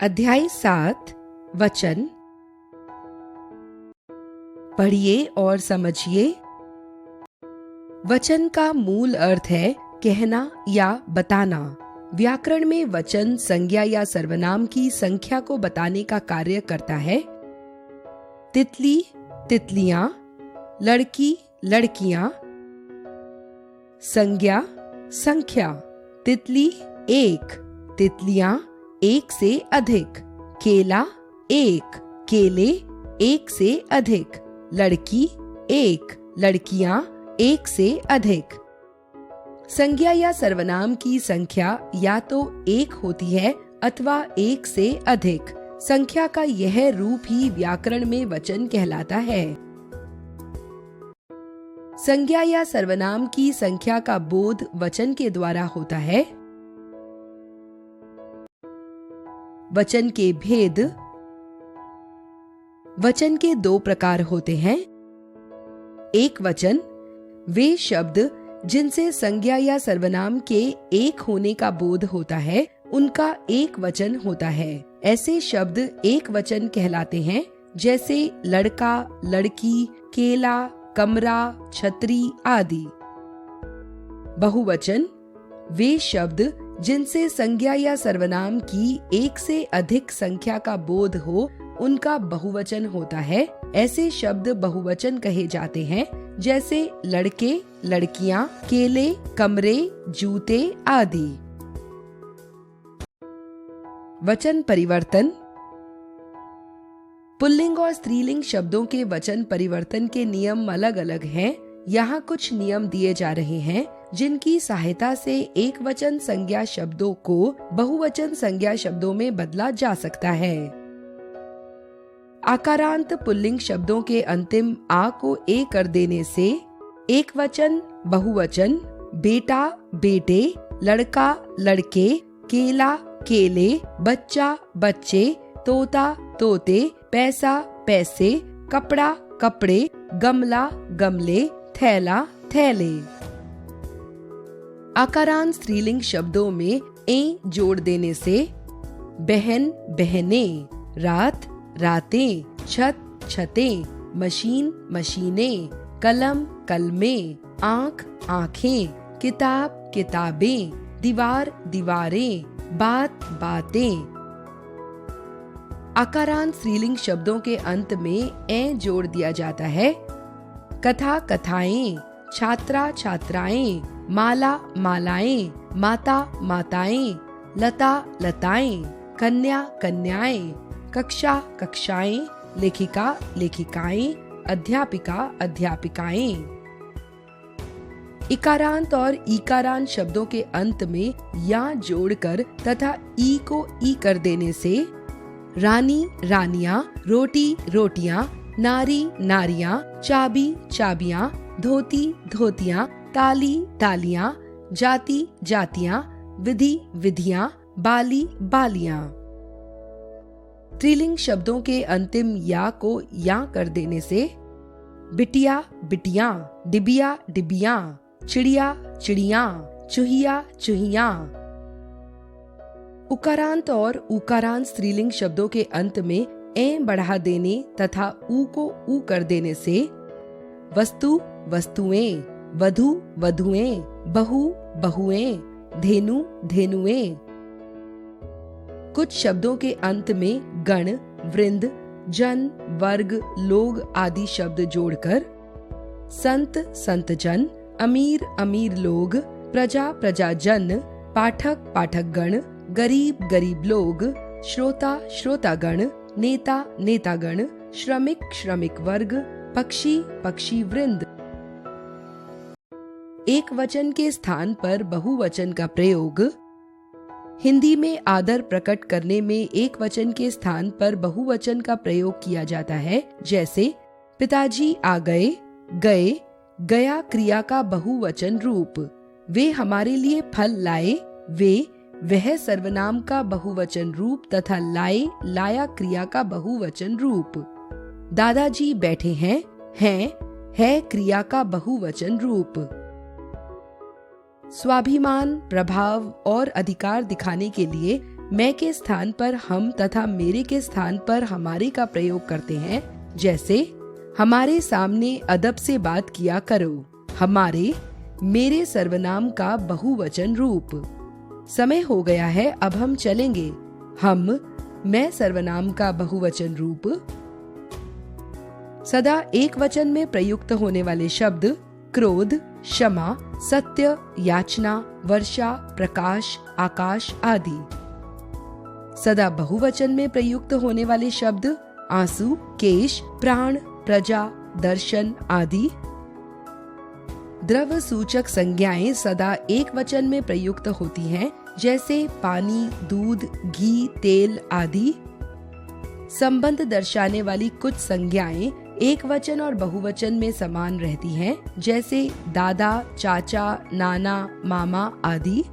अध्याय 7 वचन। पढ़िए और समझिए। वचन का मूल अर्थ है कहना या बताना। व्याकरण में वचन संज्ञा या सर्वनाम की संख्या को बताने का कार्य करता है। तितली, तितलियां, लड़की, लड़कियां। संज्ञा, संख्या। तितली एक, तितलियां एक से अधिक। केला एक, केले एक से अधिक। लड़की एक, लड़कियां एक से अधिक। संज्ञा या सर्वनाम की संख्या या तो एक होती है अथवा एक से अधिक। संख्या का यह रूप ही व्याकरण में वचन कहलाता है। संज्ञा या सर्वनाम की संख्या का बोध वचन के द्वारा होता है। वचन के भेद। वचन के दो प्रकार होते हैं। एक वचन वे शब्द जिनसे संज्ञा या सर्वनाम के एक होने का बोध होता है, उनका एक वचन होता है। ऐसे शब्द एक वचन कहलाते हैं, जैसे लड़का, लड़की, केला, कमरा, छतरी आदि। बहुवचन वे शब्द जिनसे संज्ञा या सर्वनाम की एक से अधिक संख्या का बोध हो, उनका बहुवचन होता है। ऐसे शब्द बहुवचन कहे जाते हैं, जैसे लड़के, लड़कियां, केले, कमरे, जूते आदि। वचन परिवर्तन। पुल्लिंग और स्त्रीलिंग शब्दों के वचन परिवर्तन के नियम अलग अलग हैं। यहाँ कुछ नियम दिए जा रहे हैं, जिनकी सहायता से एक वचन संज्ञा शब्दों को बहुवचन संज्ञा शब्दों में बदला जा सकता है। आकारांत पुल्लिंग शब्दों के अंतिम आ को ए कर देने से एक वचन बहुवचन बेटा, बेटे, लड़का, लड़के, केला, केले, बच्चा, बच्चे, तोता, तोते, पैसा, पैसे, कपड़ा, कपड़े, गमला, गमले, थैला, थैले। आकारांत स्त्रीलिंग शब्दों में ए जोड़ देने से बहन, बहनें, रात, रातें, छत, छतें, मशीन, मशीनें, कलम, कलमें, आँख, आँखें, किताब, किताबें, दीवार, दीवारें, बात, बातें। आकारांत स्त्रीलिंग शब्दों के अंत में ए जोड़ दिया जाता है। कथा, कथाएं, छात्रा, छात्राएं, माला, मालाएं, माता, माताएं, लता, लताएं, कन्या, कन्याएं, कक्षा, कक्षाएं, लेखिका, लेखिकाएं, अध्यापिका, अध्यापिकाएं। इकारांत और ईकारांत शब्दों के अंत में या जोड़कर तथा ई को ई कर देने से रानी, रानियां, रोटी, रोटियां, नारी, नारियां, चाबी, चाबियां, धोती, धोतियां, ताली, तालियां, जाति, जातियां, विधि, विधियां, बाली, बालियां। स्त्रीलिंग शब्दों के अंतिम या को या कर देने से बिटिया, बिटियां, डिबिया, डिबियां, चिड़िया, चिड़ियां, चूहिया, चूहियां। उकारांत और उकारांत स्त्रीलिंग शब्दों के अंत में ए बढ़ा देने तथा ऊ को ऊ कर देने से वस्तु, वस्तुएं, वधु, वधुएं, बहु, बहुएं, धेनु, धेनुएं। कुछ शब्दों के अंत में गण, वृंद, जन, वर्ग, लोग आदि शब्द जोड़कर संत, संतजन, अमीर, अमीर लोग, प्रजा, प्रजाजन, पाठक, पाठकगण, गरीब, गरीब लोग, श्रोता, श्रोतागण, नेता, नेतागण, श्रमिक, श्रमिक वर्ग, पक्षी, पक्षी वृंद। एक वचन के स्थान पर बहुवचन का प्रयोग। हिंदी में आदर प्रकट करने में एक वचन के स्थान पर बहुवचन का प्रयोग किया जाता है, जैसे पिताजी आ गए, गए, गया क्रिया का बहुवचन रूप। वे हमारे लिए फल लाए, वे, वह सर्वनाम का बहुवचन रूप तथा लाए, लाया क्रिया का बहुवचन रूप। दादाजी बैठे हैं, है क्रिया का बहुवचन रूप। स्वाभिमान, प्रभाव और अधिकार दिखाने के लिए मैं के स्थान पर हम तथा मेरे के स्थान पर हमारे का प्रयोग करते हैं, जैसे हमारे सामने अदब से बात किया करो। हमारे, मेरे सर्वनाम का बहुवचन रूप। समय हो गया है, अब हम चलेंगे। हम, मैं सर्वनाम का बहुवचन रूप। सदा एक वचन में प्रयुक्त होने वाले शब्द क्रोध, क्षमा, सत्य, याचना, वर्षा, प्रकाश, आकाश आदि। सदा बहुवचन में प्रयुक्त होने वाले शब्द आंसू, केश, प्राण, प्रजा, दर्शन आदि। द्रव्य सूचक संज्ञाएं सदा एक वचन में प्रयुक्त होती हैं, जैसे पानी, दूध, घी, तेल आदि। संबंध दर्शाने वाली कुछ संज्ञाएं एक वचन और बहुवचन में समान रहती हैं, जैसे दादा, चाचा, नाना, मामा आदि।